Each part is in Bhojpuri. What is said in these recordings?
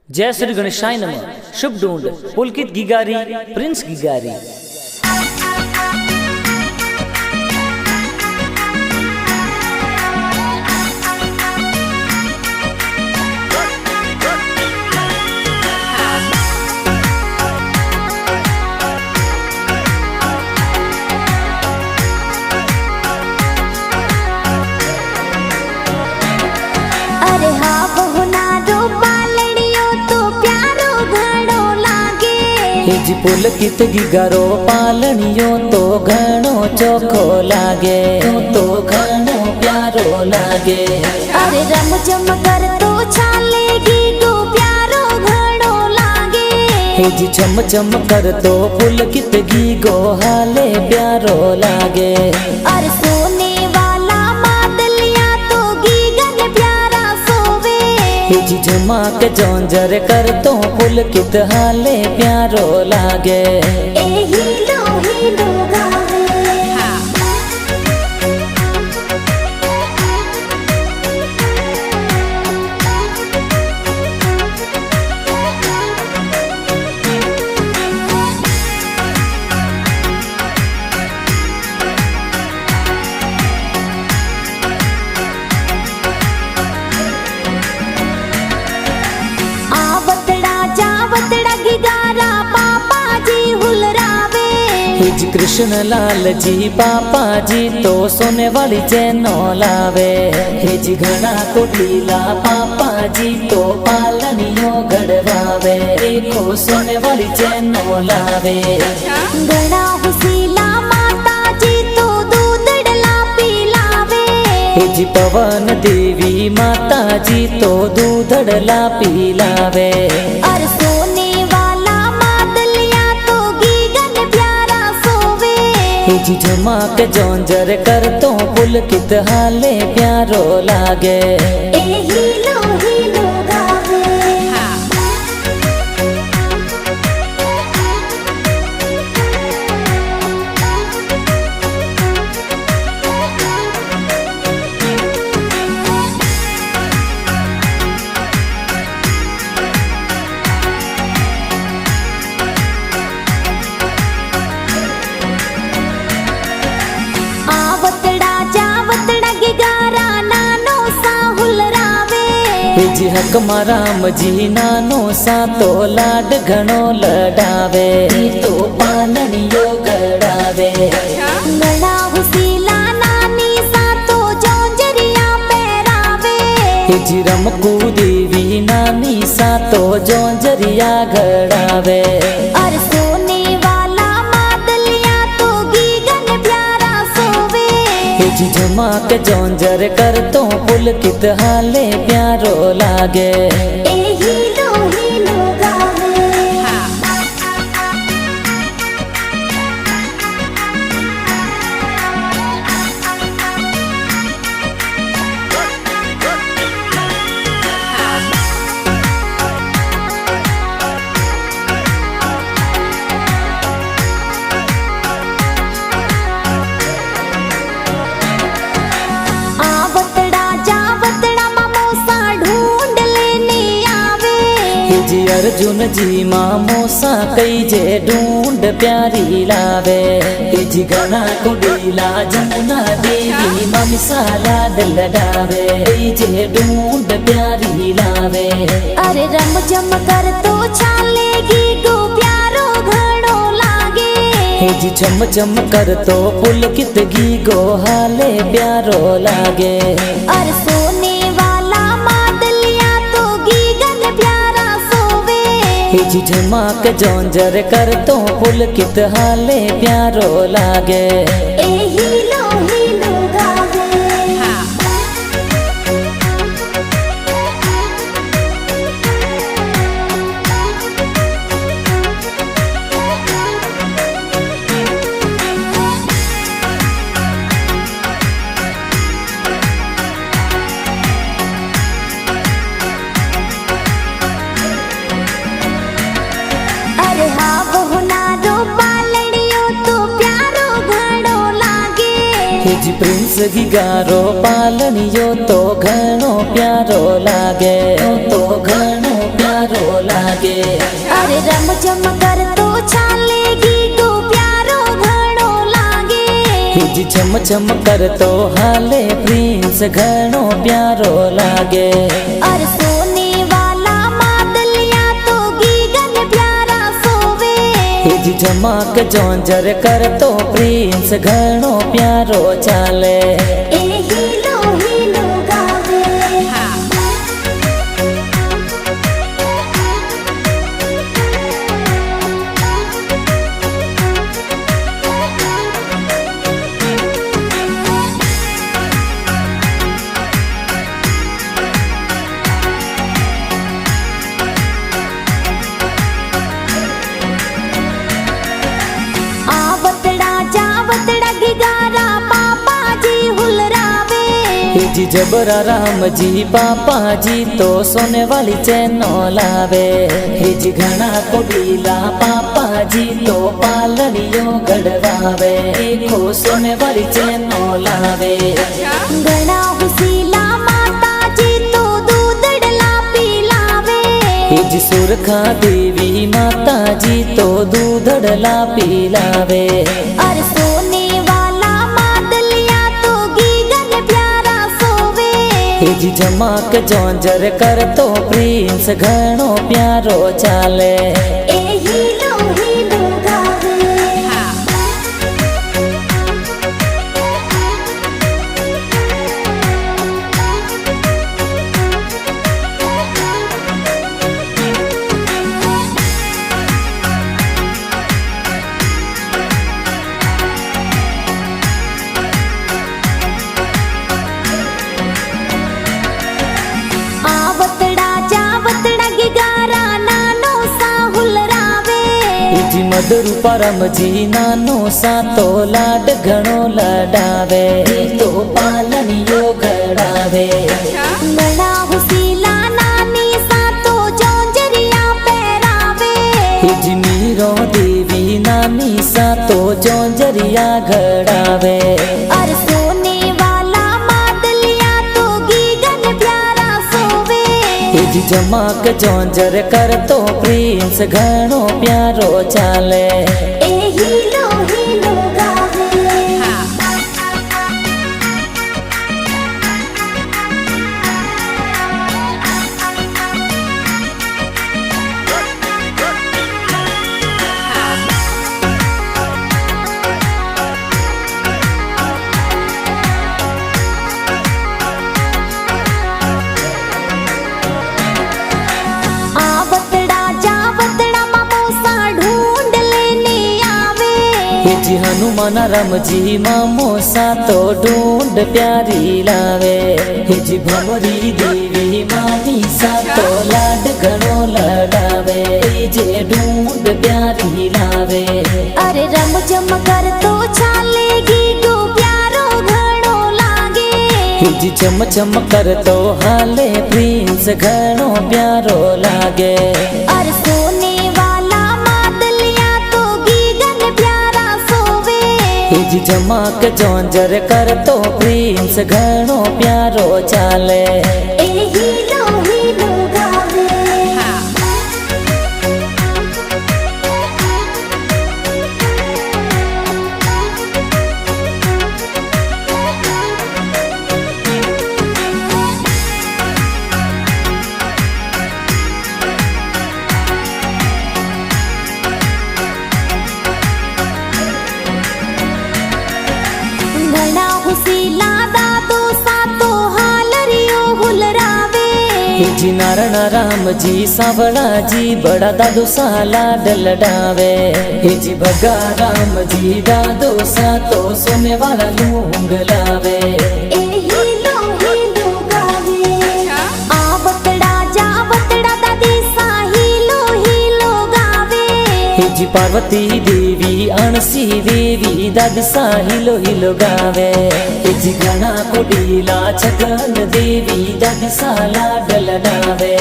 जय श्री गणेशाय नमः। शुभ ढूंढ पुलकित गिगारी प्रिंस गिगारी। अरे हाँ बहुनारो पालड़ियो तो प्यारो घणो लागे। हिज पुलकित गिगारो पालणियो तो घणो चोखो लागे, तो घणो प्यारो लागे। अरे रम जम कर तो चालेगी गो प्यारो घणो लागे। हिज चम चम कर तो पुलकित गिगो हाले प्यारो लागे। अरे सोने वाला मादलिया तो गीगन प्यारा सोवे। हिज झमा के जोंजर कर तो पुलकित हाले प्यारो लागे। ए हीलो गावे। गिगारा पापा जी हुलरावे। हिज कृष्ण लाल जी पापा जी तो सोने वाली चैनो लावे। हिज घना कुटीला पापा जी तो पालनियो गड़वावे। देखो सोने वाली चैनो लावे। घना हुसीला माता जी तो दूधड़ला पिलावे। हिज पवन देवी माता जी तो दूधड़ला पिलावे। और सोने वाला मादलिया तो गीगन प्यारा सोवे। हिज झमा के जोंजर कर तो पुलकित हाले प्यारो लागे। ए हीलो गावे। हिज हक राम जी नानो सा तो लाड घणो लडावे। तो पालणियो गड़ावे। घना हुसीला नानी सा तो जोंजरिया पहरावे। हिज रमकू देवी नानी सा तो जोंजरिया गड़ावे। और सोने वाला मादलिया तो गीगन प्यारा सोवे। हिज झमा के जोंजर कर तो पुलकित हाले प्यारो लागे। ए हीलो गावे। अर्जुन जी मामो सा कई जे ढूंढ प्यारी लावे। हिज घना कुड़ीला जमुना देवी मम्मी सा लाड लडावे। जे ढूंढ प्यारी लावे। अरे रम जम कर तो चालेगी गो प्यारो घणो लागे। हिज चम चम कर तो पुलकित गीगो हाले प्यारो लागे। और सोने वाला मादलिया तो गीगन प्यारा सोवे। हिज झमा के जोंजर कर तो पुलकित हाले प्यारो लागे। ए हीलो गावे। अरे हाँ बहुनारो पालड़ियो तो प्यारो घणो लागे। हिज प्रिंस गिगारो पालनियो तो घणो प्यारो लागे, तो घणो प्यारो प्यारो लागे। अरे रम जम कर तो चालेगी गो प्यारो घणो लागे। हिज चम चम कर तो हाले प्रिंस घणो प्यारो लागे। अरे सोने वाला मादलिया तो गीगन प्यारा सोवे। हिज जमाक जोंजर कर तो प्रिंस घणो प्यारो चाले। ए हीलो हीलो गावे। आवतड़ा जावतड़ा गिगारा पापा जी हुलरावे। हिज जबरा राम जी पापा जी तो सोने वाली चैनो लावे। हिज घना कोडीला पापा जी तो पालड़ियो गड़वावे। देखो सोने वाली चैनो लावे। घना हुसीला माता जी तो दूधड़ला पिलावे। हिज सुरखा देवी माता जी तो दूधड़ला पिलावे। अरे सोने वाला मादलिया तो गीगन प्यारा सोवे। हिज जमाक जोंजर कर तो प्रिंस घणो प्यारो चाले। ए हीलो हीलो गावे। आवतड़ा जावतड़ा गिगारा नानो सा हुलरावे। हिज मधुर परम जी नानो सा तो लाड घणो लडावे। तो पालनियो गड़ावे। घना हुसीला नानी सा तो जोंजरिया पहरावे। हिज मीरो देवी नानी सा तो जोंजरिया घड़ावे। अरे सोने वाला मादलिया तो गीगन प्यारा सोवे। हिज जमाक जोंजर कर तो प्रिंस घणो प्यारो चाले। ए हीलो हीलो गावे। आवतड़ा जावतड़ा मामोसा ढूंढ लेने आवे। हिज हनुमान राम जी मामो सा तो ढूंढ प्यारी लावे। हिज भमरी देवी मामी सा तो लाड घणो लडावे। जे ढूंढ प्यारी लावे। अरे रम जम कर तो चालेगी गो प्यारो घणो लागे। हिज चम चम कर तो हाले प्रिंस घणो प्यारो लागे। अरे सोने वाला मादलिया तो गीगन प्यारा सोवे। हिज जमाक जोंजर कर तो प्रिंस घणो प्यारो चाले। ए हीलो हीलो गावे। घना हुसीला दादो सा तो हालरियो हुलरावे। हिज नारायण राम जी सावड़ा जी बड़ा दादो सा लाड लडावे। हिज भगा राम जी दादो सा तो सोने वाला लूंग लावे। ए हीलो हीलो गावे। आवतड़ा जावतड़ा दादी सा हीलो हीलो गावे। हिज पार्वती देवी अणसी देवी दाद सा हिलो हिलो गावे। हिज घना कोडीला छगन देवी दाद सा लाड लडावे।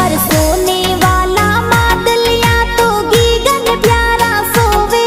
अरे सोने वाला मादलिया तो गीगन प्यारा सोवे।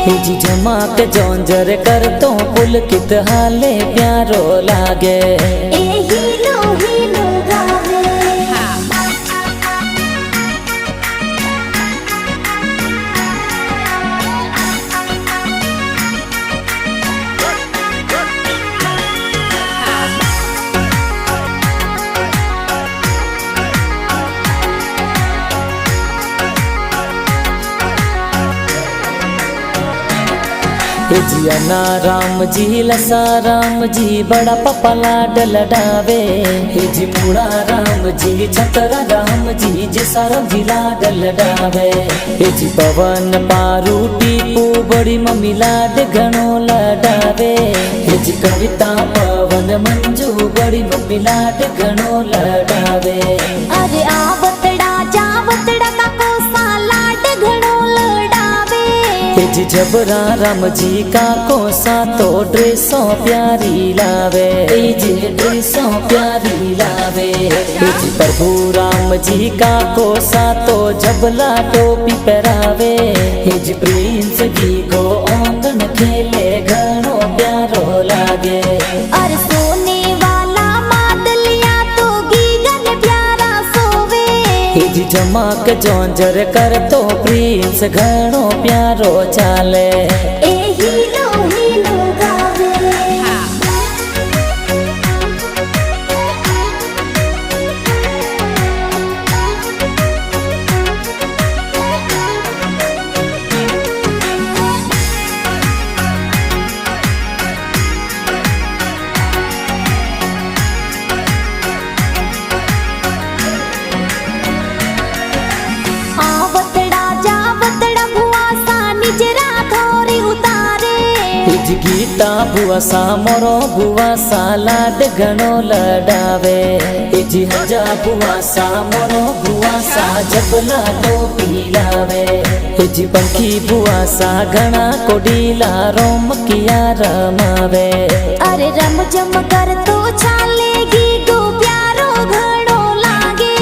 हिज जमाक जोंजर कर तो पुलकित हाले प्यारो लागे। ए हीलो हीलो गावे। हे जी अना राम जी लसा राम जी बड़ा पप्पा लाड लडावे हे जी मूड़ा राम जी छतरा राम जी जैसा राम जी लाड लडावे हे जी पवन पारू टीपू बड़ी मम्मी लाड घणो लडावे हे जी कविता पवन मंजू बड़ी मम्मी लाड घणो लडावे अरे आवतड़ा जावतड़ा का कोसा लाड घणो लडावे हे जी जबरा राम जी का कोसा तो ड्रेसों प्यारी लावे हे जी ड्रेसों प्यारी लावे हे जी प्रभु राम जी का कोसा तो जबला टोपी पहरावे हे जी प्रिंस जी को आंगन खेले घणो प्यारो लागे अरे सोने वाला मादलिया तो गीगन प्यारा सोवे हे जी जमाक जोंजर कर तो प्रिंस घणो प्यारो चाले ए हीलो गावे आवतड़ा जावतड़ा भुआसा निजरा थोरी उतारे हे जी गीता बुआ सा मोरो बुआ सा लाड घणो लडावे हे जी हजा बुआ सा मोरो बुआ सा जबला टोपी लावे हे जी पंखी बुआ सा घणा कोडीला रोम किया रमावे अरे रम जम कर तो चालेगी गो प्यारो घणो लागे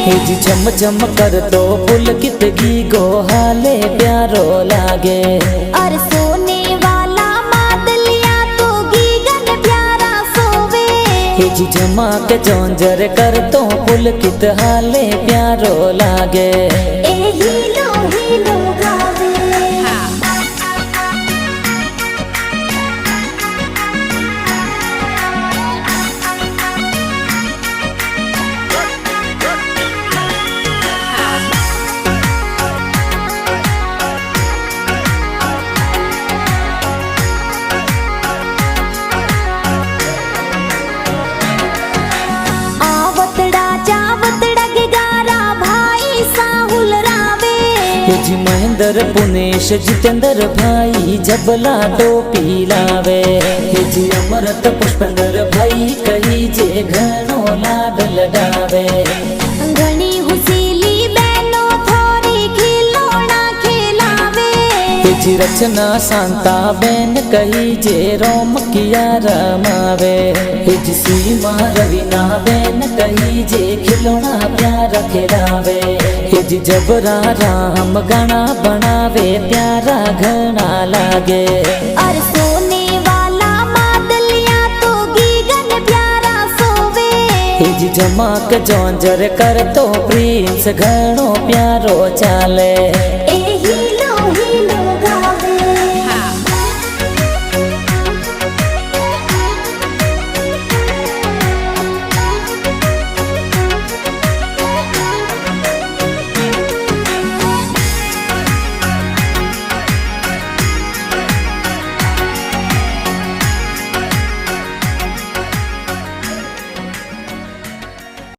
हे जी चम चम कर तो पुलकित गी गो हाले प्यारो लागे अरे सोने वाला मादलिया तो गीगन प्यारा सोवे हे जी जमाक जोंजर कर तो पुलकित हाले प्यारो लागे ए हीलो गावे आवतड़ा जावतड़ा के गारा भाई साहुल रावे हे जी महेंद्र पुनेश जितेंद्र भाई जबला टोपी लावे हे जी अमृत पुष्पेंद्र भाई कही जे घणो लाड लडावे घणी हुसीली बहनो थोरी खिलौना खिलावे हे जी रचना शांता बेन कही जे रोम किया रमावे हे जी सीमा रवीना बेन कही जे खिलौना प्यारा खिलावे हे जी जबरा राम गणा बनावे प्यारा घना लागे अरे सोने वाला मादलिया तो गीगन प्यारा सोवे हे जी जमाक जोंजर कर तो प्रिंस घणो प्यारो चाले